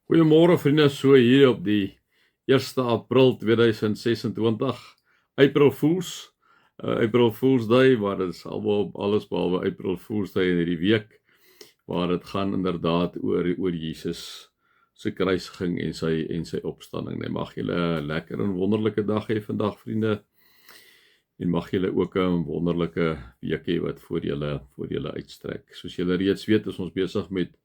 Goeiemôre vriende, so hier op die 1 April 2026, April Fools, April Fools Day, maar dit is almal alles behalwe April Fools Day in hierdie week, waar dit gaan inderdaad oor Jesus se kruisiging en sy opstanding. Nee, mag julle 'n lekker en wonderlike dag hê vandag vriende, en mag julle ook 'n wonderlike week hê wat voor julle uitstrek. Soos julle reeds weet, is ons besig met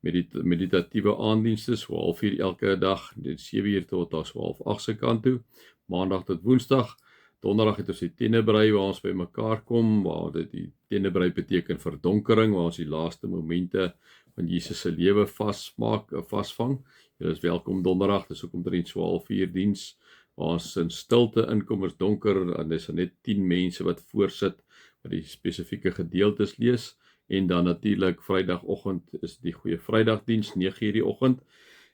meditatiewe aanddienste, so 4:30 elke dag, dit 7:00 tot 8:30 se kant toe, maandag tot woensdag. Donderdag het ons die tennebrei waar ons by mekaar kom, waar dit die tennebrei beteken verdonkering, waar ons die laaste momente van Jesus se lewe vasvang. Julle is welkom donderdag, dis ook omtrent 12:00 diens, waar ons in stilte inkom, is donker, en dis net 10 mense wat voorsit, wat die spesifieke gedeeltes lees. En dan natuurlik Vrydagoggend is die Goeie Vrydagdiens 9:00 die oggend,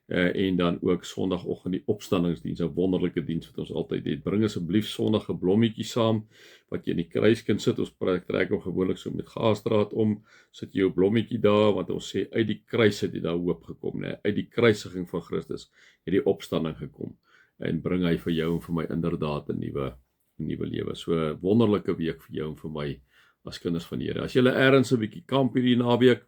en dan ook Sondagoggend die opstandingsdiens, 'n wonderlike diens wat ons altyd het. Bring asseblief Sondag 'n blommetjie saam wat jy in die kruis kan sit. Ons trek hom gewoonlik so met gaasdraad om, sit jy jou blommetjie daar, want ons sê uit die kruis het jy daar hoop gekom, né? Uit die kruisiging van Christus het die opstanding gekom, en bring hy vir jou en vir my inderdaad 'n nuwe lewe. So 'n wonderlike week vir jou en vir my as kinders van die Here. As jy ergens 'n bietjie kamp hierdie naweek,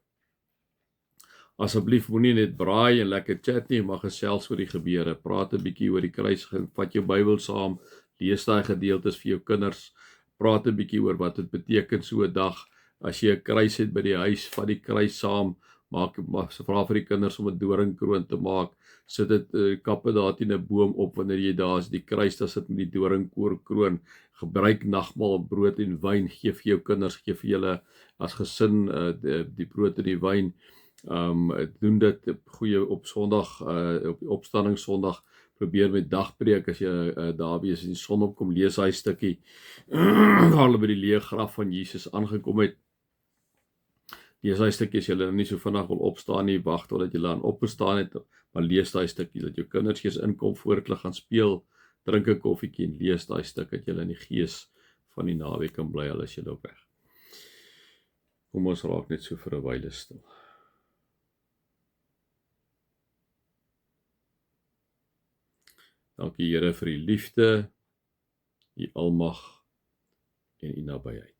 asseblief moenie net braai en lekker chat nie, maar gesels oor die gebeure, praat 'n bietjie oor die kruisiging, vat jou Bybel saam, lees daai gedeeltes vir jou kinders, praat 'n bietjie oor wat dit beteken so 'n dag. As jy 'n kruis het by die huis, vat die kruis saam, vra vir die kinders om 'n doringkroon te maak, sit dit kap dit daar teen 'n boom op wanneer jy daar is, die kruis daar sit met die doringkroon. Gebruik nagmaal brood en wyn, gee vir jou kinders, gee vir julle as gesin die brood en die wyn. Doen dit goeie op Sondag, op die opstandingssondag, probeer met dagpreek as jy daar wees en die son opkom, lees hy stukkie waar hulle by die leë graf van Jesus aangekom het. Lees hy stukkie as julle nie so vinnig wil opstaan nie, wag totdat julle aan opgestaan het, maar lees daai stukkie, dat jou kinders eers inkom voordat hulle gaan speel, drink 'n koffietjie en lees daai stuk, dat julle in die gees van die naweek kan bly, al is julle op weg. Kom ons raak net so vir 'n wyle stil. Dankie Here vir die liefde, die almag en die nabyheid.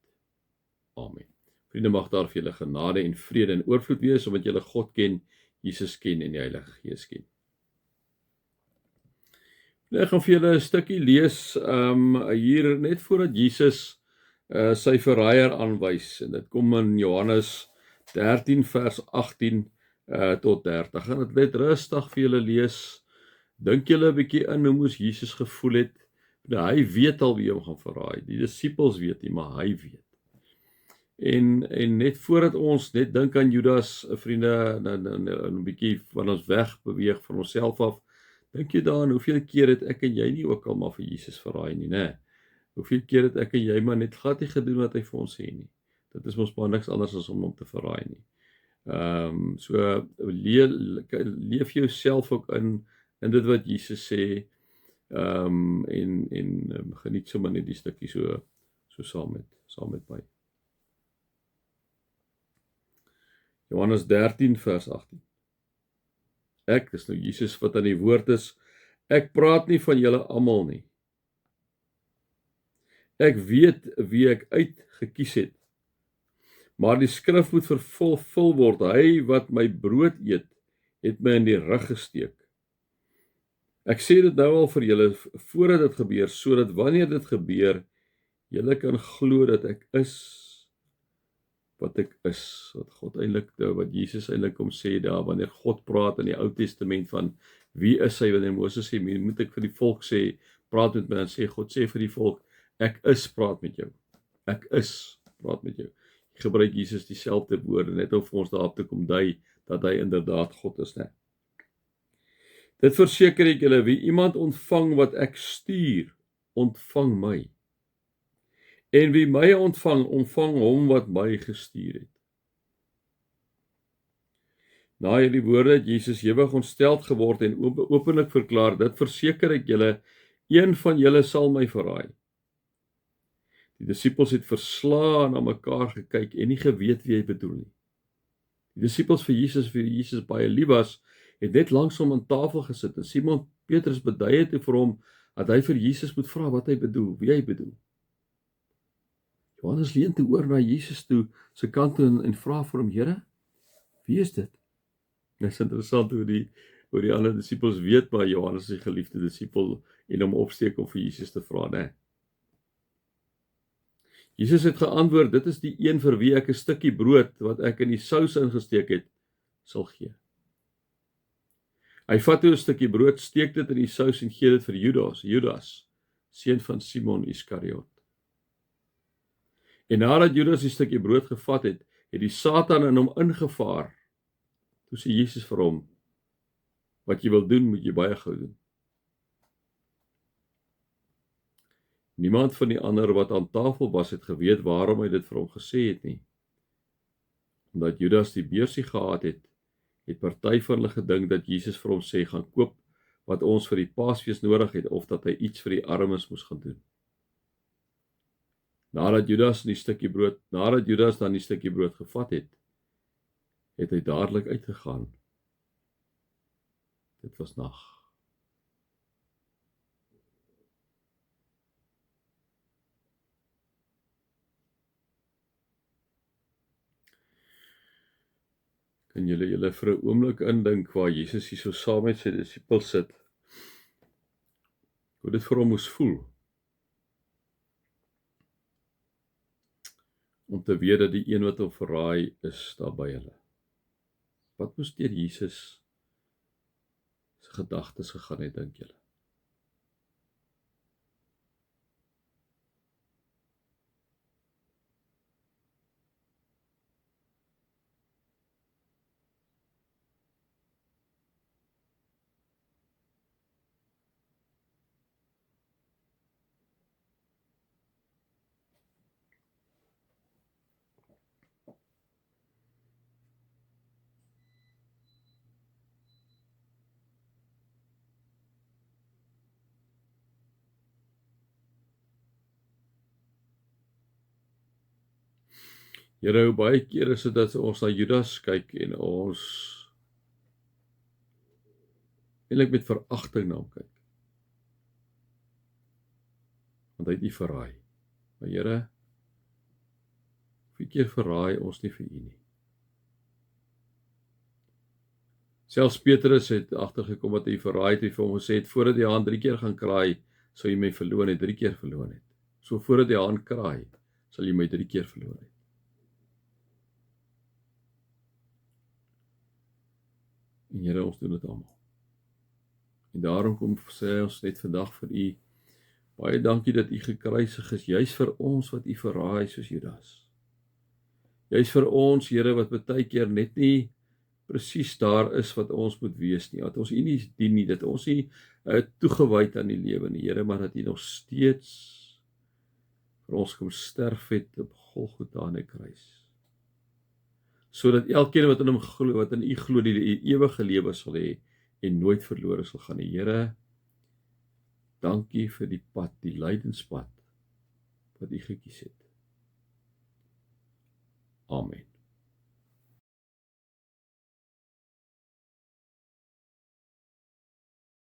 Amen. Vriende, mag daar vir julle genade en vrede en oorvloed wees, omdat julle God ken, Jesus ken en die Heilige Gees ken. Ek gaan vir julle 'n stukkie lees, hier net voordat Jesus sy verraaier aanwys, en dit kom in Johannes 13 vers 18 tot 30, en dit net rustig vir julle lees. Dink julle 'n bietjie in hoe moes Jesus gevoel het? Hy weet al wie hom gaan verraai. Die disippels weet nie, maar hy weet. En net voordat ons net dink aan Judas, vriende, 'n bietjie van ons weg beweeg van onsself af, dink jy daaraan hoeveel keer het ek en jy nie ook al maar vir Jesus verraai nie, né? Hoeveel keer het ek en jy maar net glad nie gedoen wat hy vir ons sê nie? Dit is mos maar niks anders as om hom te verraai nie. So leef jouself ook in dit wat Jesus sê, en geniet sommer net die stukkie so saam met my. Johannes 13 vers 18. Dis nou Jesus wat aan die woord is, ek praat nie van julle almal nie. Ek weet wie ek uitgekies het, maar die skrif moet vervul word, hy wat my brood eet, het my in die rug gesteek. Ek sê dit nou al vir julle voordat dit gebeur, sodat wanneer dit gebeur, julle kan glo dat ek is wat ek is, wat Jesus eintlik kom sê daar, wanneer God praat in die Ou Testament van wie is hy, wanneer Moses sê, moet ek vir die volk sê, praat met my, dan sê God, sê vir die volk, ek is, praat met jou, ek is, praat met jou. Gebruik Jesus dieselfde woorde, net om vir ons daarop te kom dui, dat hy inderdaad God is, né? Dit verseker ek julle, wie iemand ontvang wat ek stuur, ontvang my. En wie my ontvang hom wat my gestuur het. Na hierdie woorde het Jesus ewig ontsteld geword en openlik verklaar, dit verseker ek julle, een van julle sal my verraai. Die disippels het verslae na mekaar gekyk en nie geweet wie hy bedoel nie. Die disippels vir Jesus baie lief was, het net langs hom aan tafel gesit en Simon Petrus beduie toe vir hom dat hy vir Jesus moet vra wat hy bedoel, wie hy bedoel. Johannes leun toe oor na Jesus toe, sy kant toe en vra vir hom, Here, wie is dit? Dit is interessant hoe die ander disippels weet, maar Johannes is die geliefde disipel en hom opsteek om vir Jesus te vra, né? Jesus het geantwoord, dit is die een vir wie ek 'n stukkie brood wat ek in die sous ingesteek het, sal gee. Hy vat toe 'n stukkie brood, steek dit in die sous en gee dit vir Judas, seun van Simon Iskariot. En nadat Judas die stukkie brood gevat het, het die Satan in hom ingevaar. Toe sê Jesus vir hom, wat jy wil doen, moet jy baie gou doen. Niemand van die ander wat aan tafel was, het geweet waarom hy dit vir hom gesê het nie. Omdat Judas die beursie gehad het party van hulle gedink dat Jesus vir hom sê, gaan koop wat ons vir die Paasfees nodig het, of dat hy iets vir die armes moes gaan doen. Nadat Judas dan die stukkie brood gevat het, het hy dadelik uitgegaan. Dit was nag. Kan julle vir 'n oomblik indink waar Jesus hier so saam met sy disippels sit, hoe dit vir hom moes voel, om te weet dat die een wat hom verraai is daar by hulle. Wat moes deur Jesus se gedagtes gegaan het, dink julle? Here, hoe baie keer is dit dat ons na Judas kyk en ons eintlik met veragting na hom kyk. Want hy het U verraai. Maar Here, hoeveel keer verraai ons nie vir U nie. Selfs Petrus het agtergekom wat hy verraai het, hy vir hom gesê het, voordat die haan 3 keer gaan kraai, sal jy my verloon het, 3 keer verloon het. So voordat die haan kraai, sal jy my 3 keer verloon het. En Here, ons doen dit almal. En daarom kom sê ons net vandag vir U, baie dankie dat U gekruisig is, juis vir ons wat U verraai soos Judas. Juis vir ons, Here, wat baie keer net nie presies daar is wat ons moet wees nie, dat ons U nie dien nie, dat ons nie toegewyd aan die lewe nie, Here, maar dat U nog steeds vir ons kom sterf het op Golgotha aan die kruis. Sodat elkeen wat in hom glo, wat in U glo, die ewige lewe sal hê en nooit verlore sal gaan nie. Here, dankie vir die pad, die lydenspad wat U gekies het. Amen.